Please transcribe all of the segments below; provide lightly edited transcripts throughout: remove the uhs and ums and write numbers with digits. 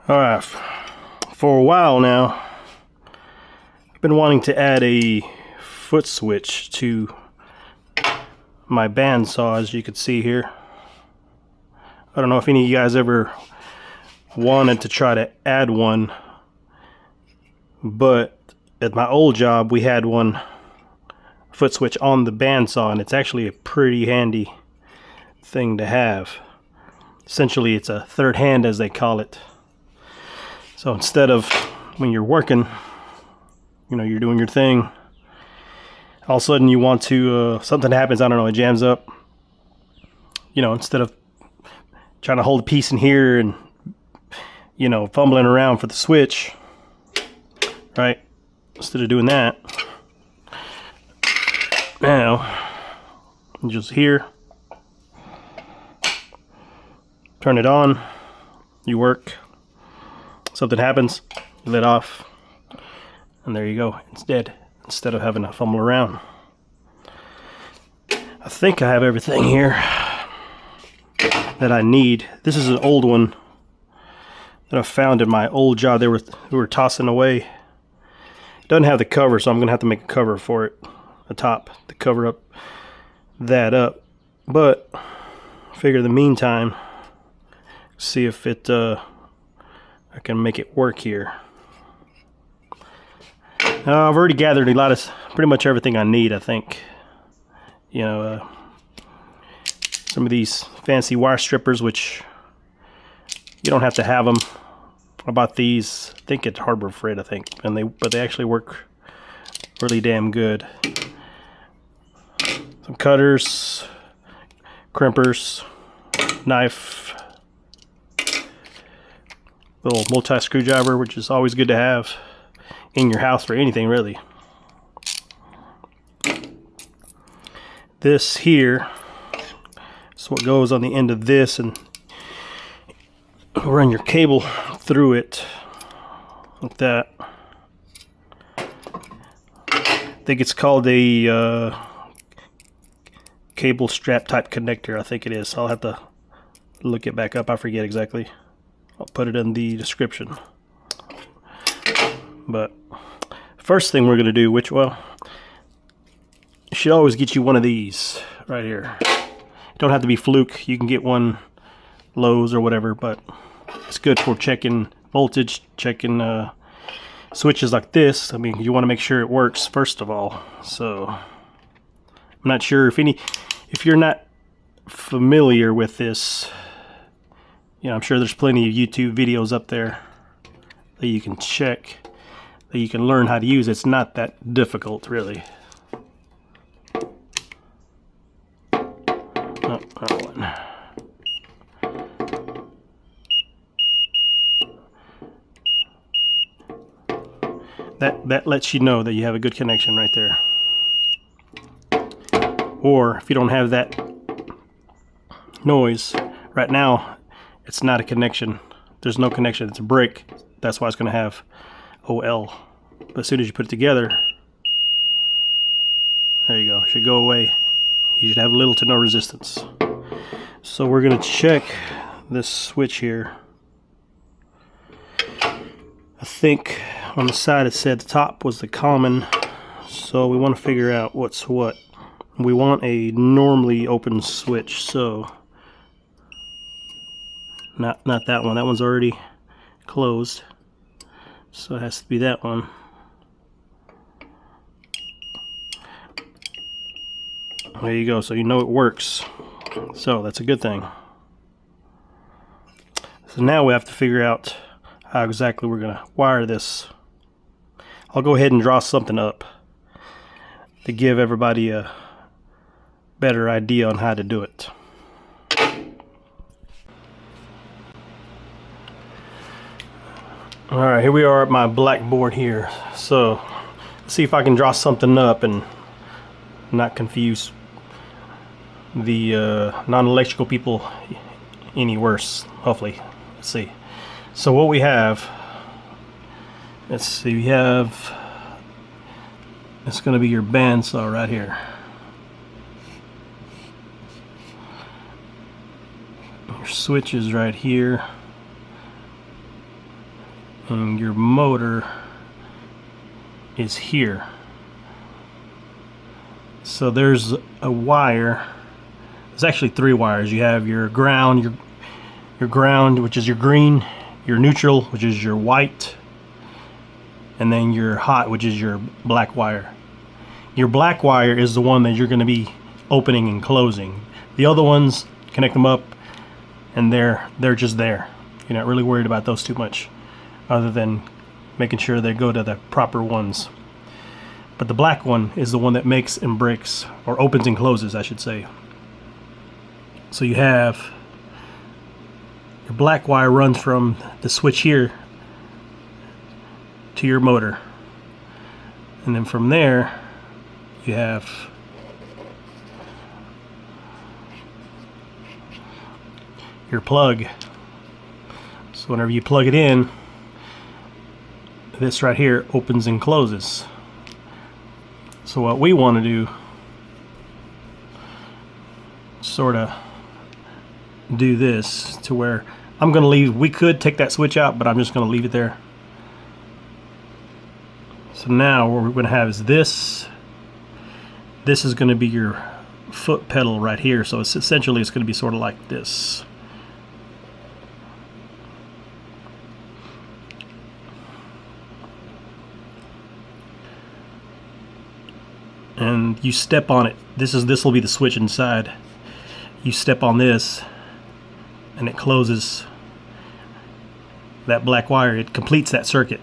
Alright, for a while now, I've been wanting to add a foot switch to my bandsaw, as you can see here. I don't know if any of you guys ever wanted to try to add one, but at my old job we had one foot switch on the bandsaw, and it's actually a pretty handy thing to have. Essentially, it's a third hand, as they call it. So instead of when you're working, you know, you're doing your thing, all of a sudden you want to, something happens, I don't know, it jams up. You know, instead of trying to hold a piece in here and, you know, fumbling around for the switch, right? Instead of doing that, now, just here, turn it on, you work. Something happens, you let off, and there you go, it's dead, instead of having to fumble around. I think I have everything here that I need. This is an old one that I found in my old job. We were tossing away. It doesn't have the cover, so I'm gonna have to make a cover for it, a top to cover up that up. But I figure in the meantime, see if it I can make it work here. I've already gathered a lot of, pretty much everything I need, I think. You know, some of these fancy wire strippers, which you don't have to have them. I bought these, I think at Harbor Freight, I think, but they actually work really damn good. Some cutters, crimpers, knife, little multi-screwdriver, which is always good to have in your house for anything, really. This here is what goes on the end of this, and run your cable through it like that. I think it's called a cable strap type connector, I think it is. I'll have to look it back up, I forget exactly. I'll put it in the description. But first thing we're gonna do, which, well, you should always get you one of these right here. You don't have to be Fluke, you can get one Lowe's or whatever, but it's good for checking voltage, checking switches like this. I mean, you want to make sure it works first of all. So I'm not sure if you're not familiar with this, you know, I'm sure there's plenty of YouTube videos up there that you can check, that you can learn how to use. It's not that difficult, really. Oh, that one. That lets you know that you have a good connection right there. Or if you don't have that noise, right now it's not a connection. There's no connection, it's a break. That's why it's going to have OL. But as soon as you put it together, there you go, it should go away. You should have little to no resistance. So we're going to check this switch here. I think on the side it said the top was the common, so we want to figure out what's what. We want a normally open switch, so not that one. That one's already closed, so it has to be that one. There you go, so you know it works. So that's a good thing. So now we have to figure out how exactly we're gonna wire this. I'll go ahead and draw something up to give everybody a better idea on how to do it. Alright, here we are at my blackboard here. So let's see if I can draw something up and not confuse the non-electrical people any worse, hopefully. Let's see. So what we have, let's see, we have, it's going to be your bandsaw right here. Your switch is right here. and your motor is here. So there's a wire. There's actually 3 wires. You have your ground, your ground, which is your green, your neutral, which is your white, and then your hot, which is your black wire. Your black wire is the one that you're going to be opening and closing. The other ones, connect them up, and they're just there. You're not really worried about those too much, other than making sure they go to the proper ones. But the black one is the one that makes and breaks, or opens and closes, I should say. So you have your black wire runs from the switch here to your motor, and then from there you have your plug. So whenever you plug it in, this right here opens and closes. So what we want to do, sort of do this to where I'm going to leave, we could take that switch out, but I'm just going to leave it there. So now what we're going to have is this is going to be your foot pedal right here. So it's essentially, it's going to be sort of like this. And you step on it. This will be the switch inside. You step on this and it closes that black wire. It completes that circuit.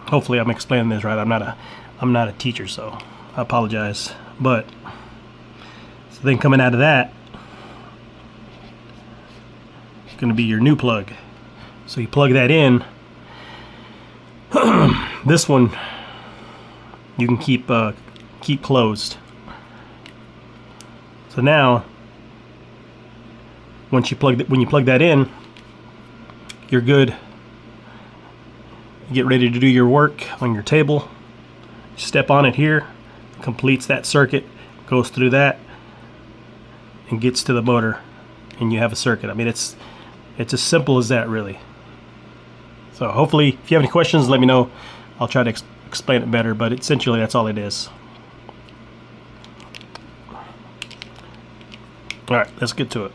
Hopefully I'm explaining this right. I'm not a teacher, so I apologize. But so then coming out of that, it's going to be your new plug. So you plug that in. This one you can keep closed. So now when you plug that in, you're good. You get ready to do your work on your table. You step on it here, completes that circuit, goes through that, and gets to the motor, and you have a circuit. I mean, it's as simple as that, really. So hopefully, if you have any questions, let me know. I'll try to explain it better, but essentially that's all it is. Alright, let's get to it.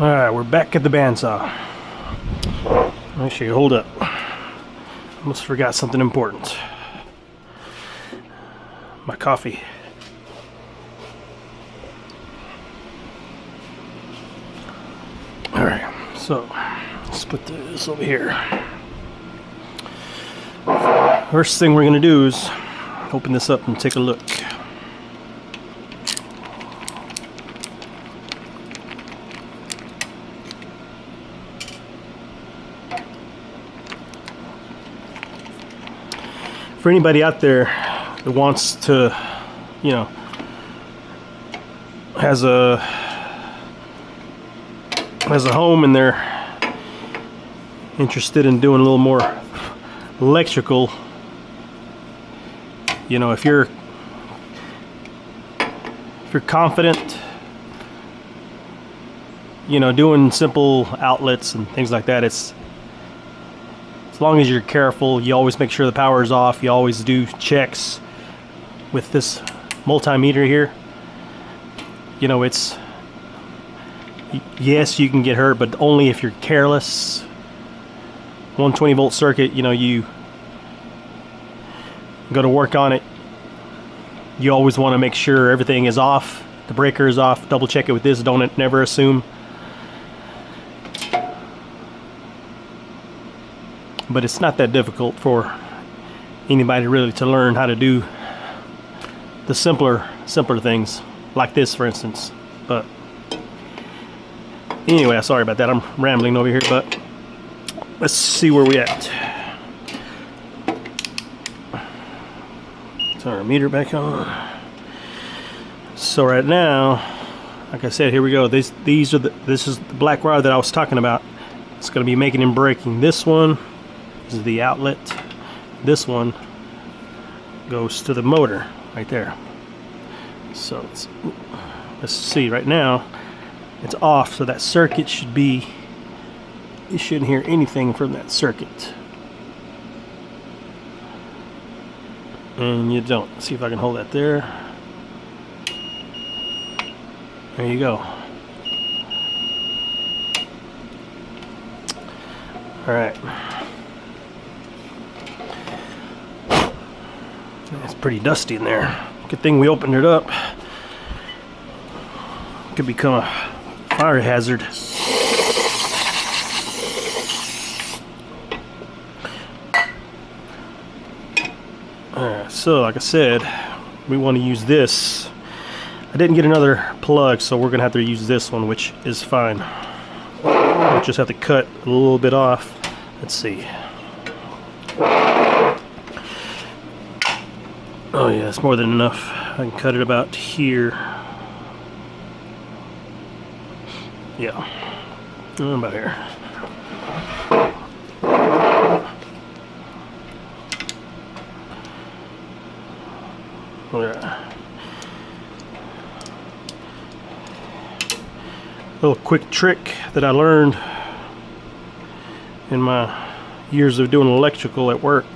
Alright, we're back at the bandsaw. Actually, hold up. Almost forgot something important. My coffee. Alright, so let's put this over here. First thing we're going to do is open this up and take a look. For anybody out there that wants to, you know, has a home and they're interested in doing a little more electrical, you know, if you're confident, you know, doing simple outlets and things like that, it's, as long as you're careful, you always make sure the power is off. You always do checks with this multimeter here. You know, it's, yes, you can get hurt, but only if you're careless. 120 volt circuit, you know, you go to work on it, you always want to make sure everything is off, the breaker is off. Double check it with this. Don't never assume. But it's not that difficult for anybody really to learn how to do the simpler things like this, for instance. But anyway, sorry about that, I'm rambling over here, but let's see where we at. Turn our meter back on. So right now, like I said, here we go. This is the black wire that I was talking about. It's going to be making and breaking. This one is the outlet. This one goes to the motor right there. So let's see. Right now It's off, so that circuit should be, you shouldn't hear anything from that circuit. And you don't. Let's see if I can hold that there. There you go. Alright. It's pretty dusty in there. Good thing we opened it up. Could become a fire hazard. Alright, so like I said, we want to use this. I didn't get another plug, so we're going to have to use this one, which is fine. We'll just have to cut a little bit off. Let's see. Oh yeah, it's more than enough. I can cut it about here. Yeah, about here. Yeah. Little quick trick that I learned in my years of doing electrical at work.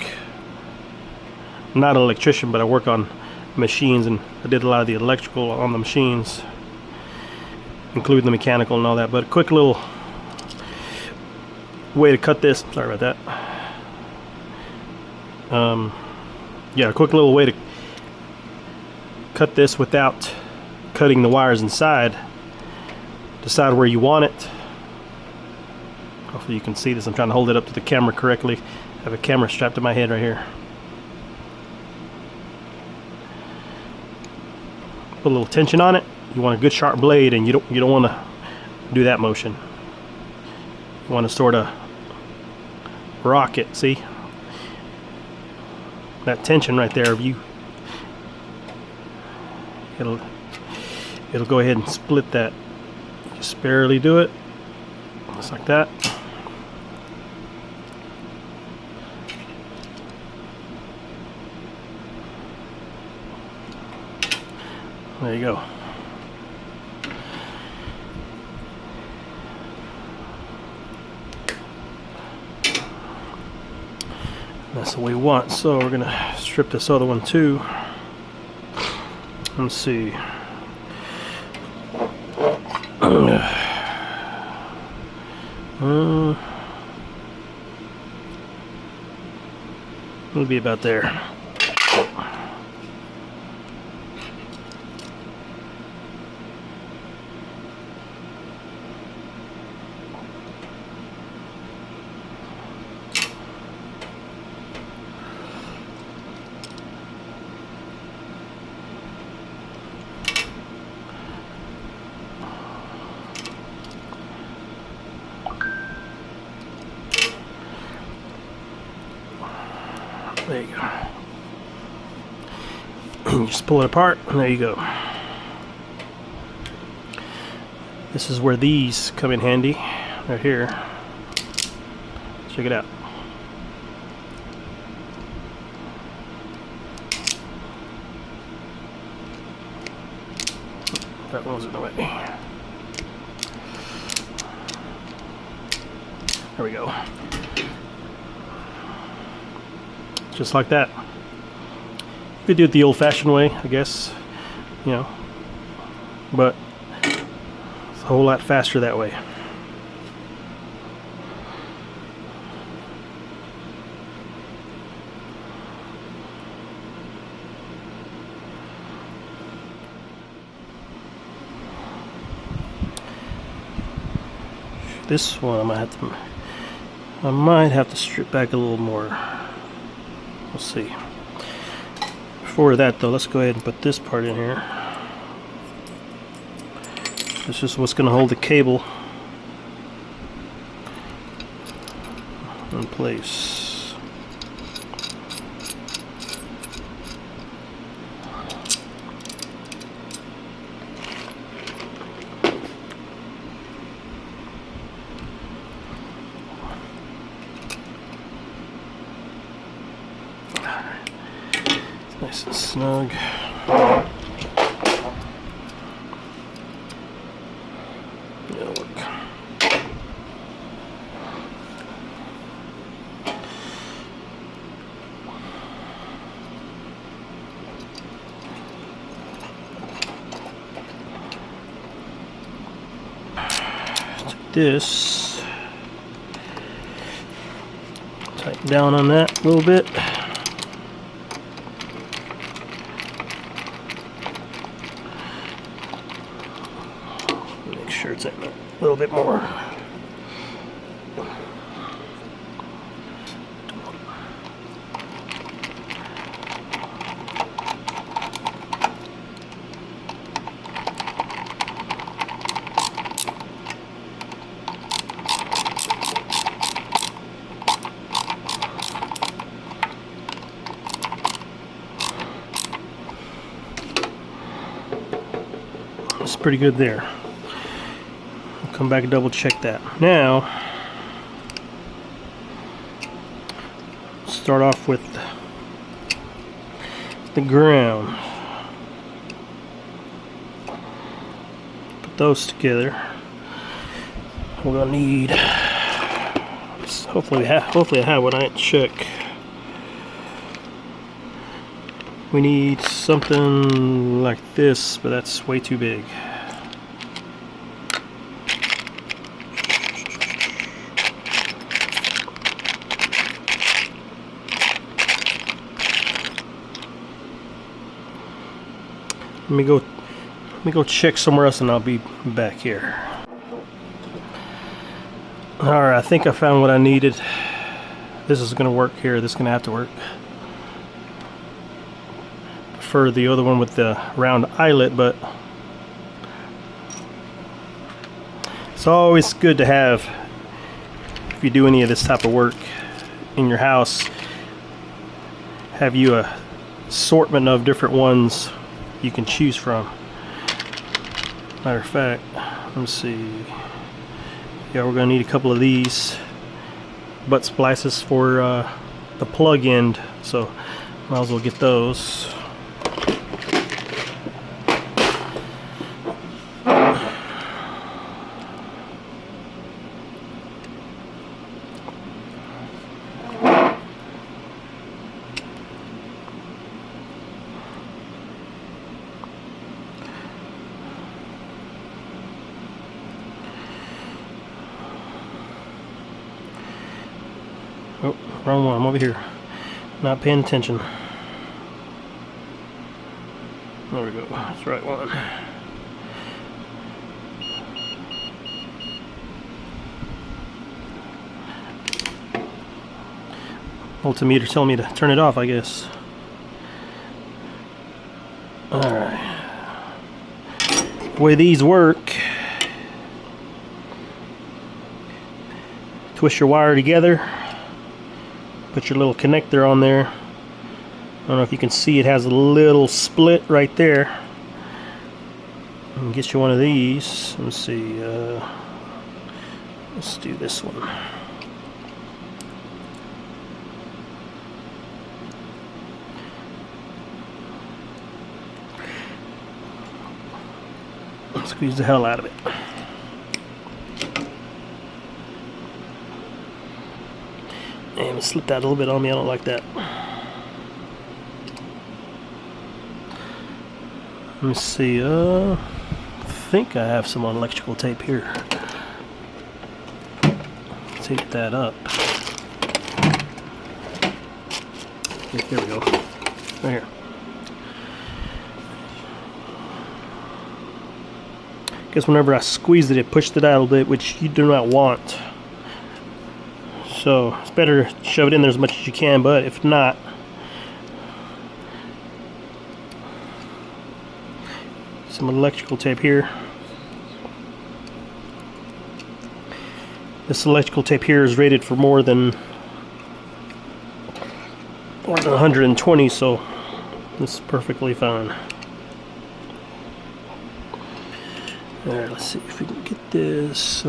I'm not an electrician, but I work on machines, and I did a lot of the electrical on the machines, including the mechanical and all that. But a quick little way to cut this. Sorry about that. Yeah, a quick little way to cut this without cutting the wires inside. Decide where you want it. Hopefully you can see this. I'm trying to hold it up to the camera correctly. I have a camera strapped to my head right here. Put a little tension on it. You want a good sharp blade, and you don't want to do that motion. You want to sort of rock it. See that tension right there? It'll go ahead and split that. Just barely do it, just like that. There you go. That's the way we want. So we're gonna strip this other one too. Let's see. It'll be about there. There you go. You just pull it apart, and there you go. This is where these come in handy, right here. Check it out. That one was in the way. There we go. Just like that. You could do it the old-fashioned way, I guess, you know, but it's a whole lot faster that way. This one I might have to strip back a little more. We'll see. Before that though, let's go ahead and put this part in here. This is what's going to hold the cable in place. Nice and snug. this. Tighten down on that a little bit. Make sure it's in a little bit more. It's pretty good there. I'll come back and double check that. Now, start off with the ground. Put those together. We're gonna need. Hopefully I have what I didn't check. We need something like this, but that's way too big. Let me go check somewhere else and I'll be back here. Alright, I think I found what I needed. This is gonna work here, this is gonna have to work. For the other one with the round eyelet, but it's always good to have, if you do any of this type of work in your house, have you a assortment of different ones you can choose from. Matter of fact, let's see, yeah, we're gonna need a couple of these butt splices for the plug end, so might as well get those. Oh, wrong one. I'm over here. Not paying attention. There we go. That's the right one. Multimeter telling me to turn it off, I guess. Alright. The way these work, twist your wire together. Put your little connector on there. I don't know if you can see, it has a little split right there. And get you one of these. Let's see. Let's do this one. Squeeze the hell out of it. And it slipped out a little bit on me. I don't like that. Let me see. I think I have some electrical tape here. Tape that up. Here we go. Right here. Guess whenever I squeezed it, it pushed it out a little bit, which you do not want. So it's better to shove it in there as much as you can, but if not, some electrical tape here. This electrical tape here is rated for more than 120, so this is perfectly fine. Alright, let's see if we can get this.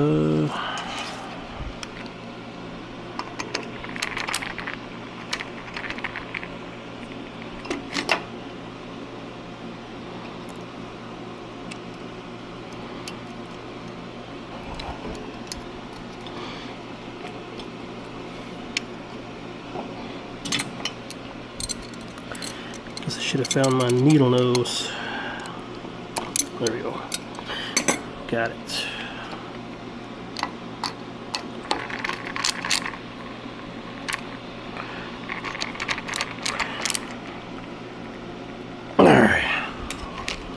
Guess I should have found my needle nose. There we go. Got it.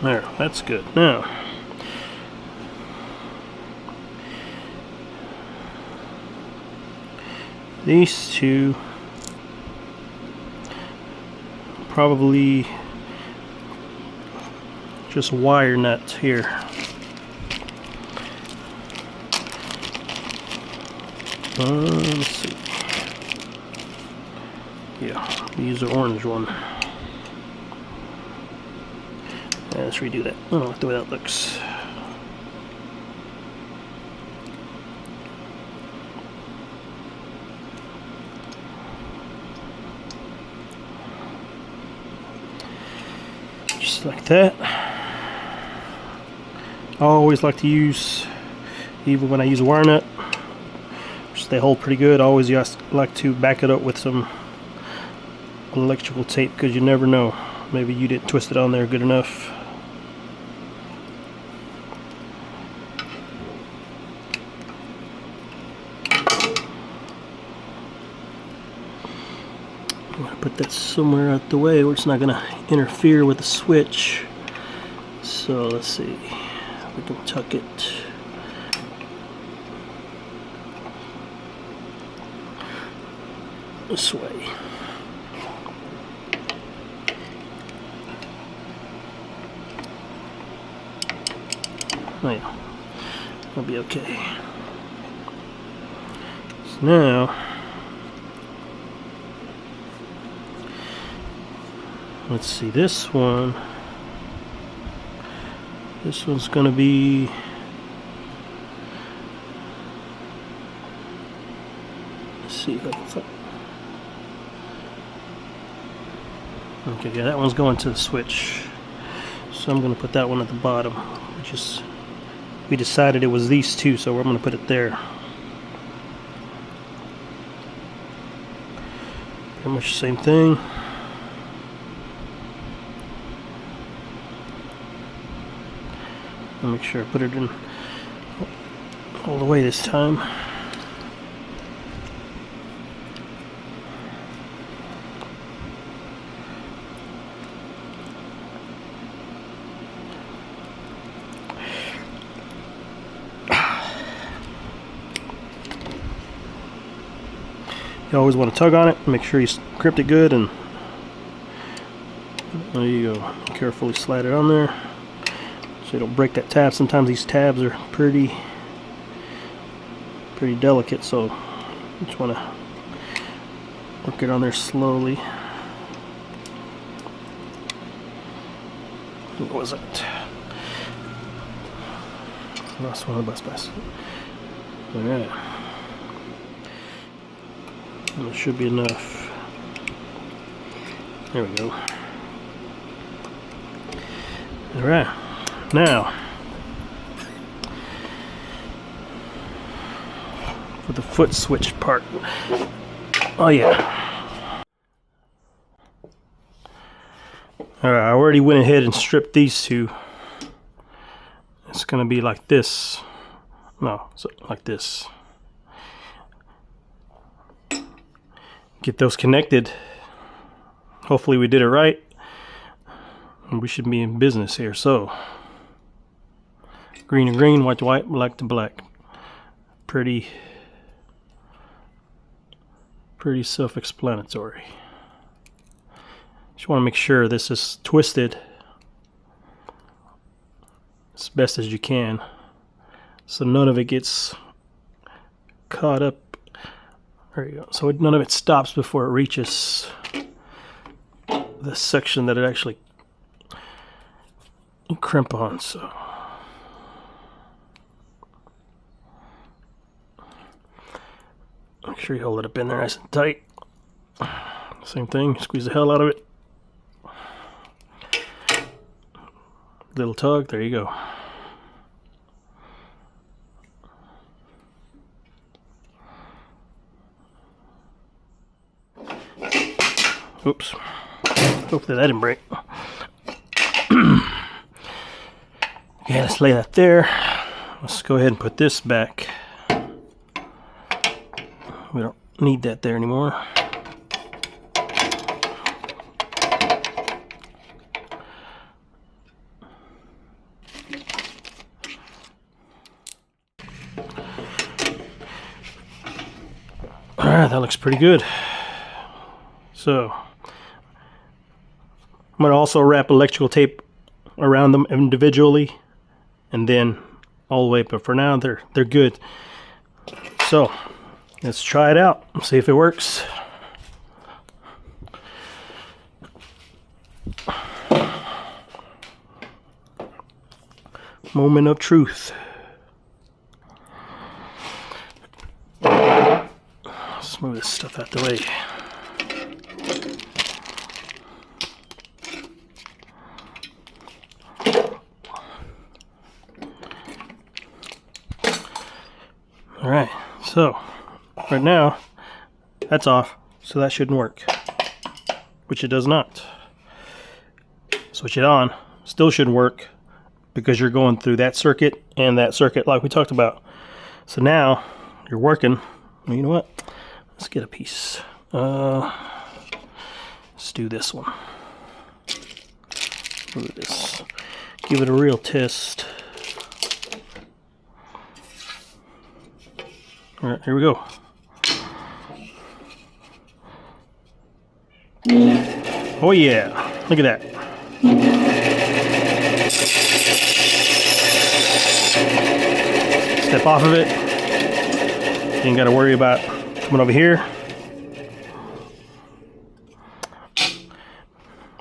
There, that's good. Now, these two probably just wire nuts here. Let's see. Yeah, use the orange one. Yeah, let's redo that. I don't like the way that looks. Just like that. I always like to use, even when I use a wire nut, they hold pretty good. I always just like to back it up with some electrical tape, because you never know. Maybe you didn't twist it on there good enough. I'm going to put that somewhere out the way where it's not going to interfere with the switch. So let's see. We can tuck it. This way. Oh yeah, that'll be okay. So now, let's see, this one. This one's gonna be, let's see if I can find. Okay, yeah, that one's going to the switch. So I'm going to put that one at the bottom. We decided it was these two, so we're going to put it there. Pretty much the same thing. I'll make sure I put it in all the way this time. You always want to tug on it, make sure you grip it good, and there you go. Carefully slide it on there so you don't break that tab. Sometimes these tabs are pretty delicate, so you just want to work it on there slowly. What was it? Lost one of the bus pass. Alright. That should be enough. There we go. Alright. Now, for the foot switch part. Oh yeah. Alright, I already went ahead and stripped these two. It's gonna be like this. No, so like this. Get those connected. Hopefully we did it right, and we should be in business here. So green to green, white to white, black to black. Pretty self-explanatory. Just want to make sure this is twisted as best as you can, so none of it gets caught up. There you go. So none of it stops before it reaches the section that it actually crimp on. So make sure you hold it up in there nice and tight. Same thing, squeeze the hell out of it. Little tug, there you go. Oops. Hopefully that didn't break. Yeah, let's lay that there. Let's go ahead and put this back. We don't need that there anymore. Alright, that looks pretty good. So I'm going to also wrap electrical tape around them individually and then all the way, but for now they're good. So let's try it out, see if it works. Moment of truth. Let's move this stuff out the way. Alright, so right now that's off, so that shouldn't work, which it does not. Switch it on, still shouldn't work because you're going through that circuit and that circuit like we talked about. So now you're working. Well, you know what? Let's get a piece. Let's do this one. Look at this. Give it a real test. Alright, here we go. Oh yeah, look at that. Step off of it. You ain't got to worry about coming over here.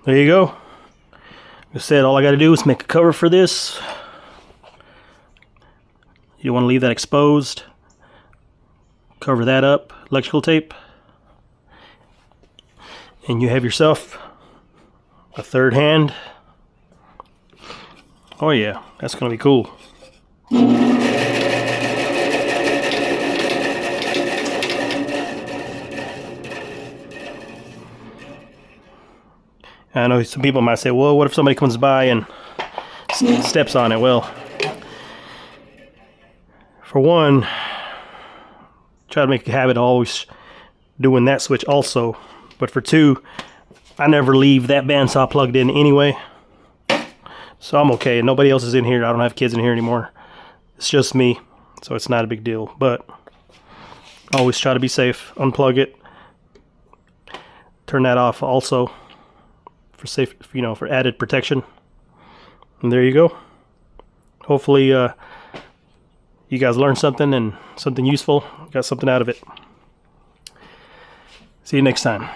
There you go. Like I said, all I got to do is make a cover for this. You don't want to leave that exposed. Cover that up, electrical tape, and you have yourself a third hand. Oh yeah, that's gonna be cool. I know some people might say, well, what if somebody comes by and steps on it? Well, for one, try to make a habit of always doing that switch also. But for two, I never leave that bandsaw plugged in anyway. So I'm okay. Nobody else is in here. I don't have kids in here anymore. It's just me. So it's not a big deal. But always try to be safe. Unplug it. Turn that off also for safe, you know, for added protection. And there you go. Hopefully you guys learned something and something useful. Got something out of it. See you next time.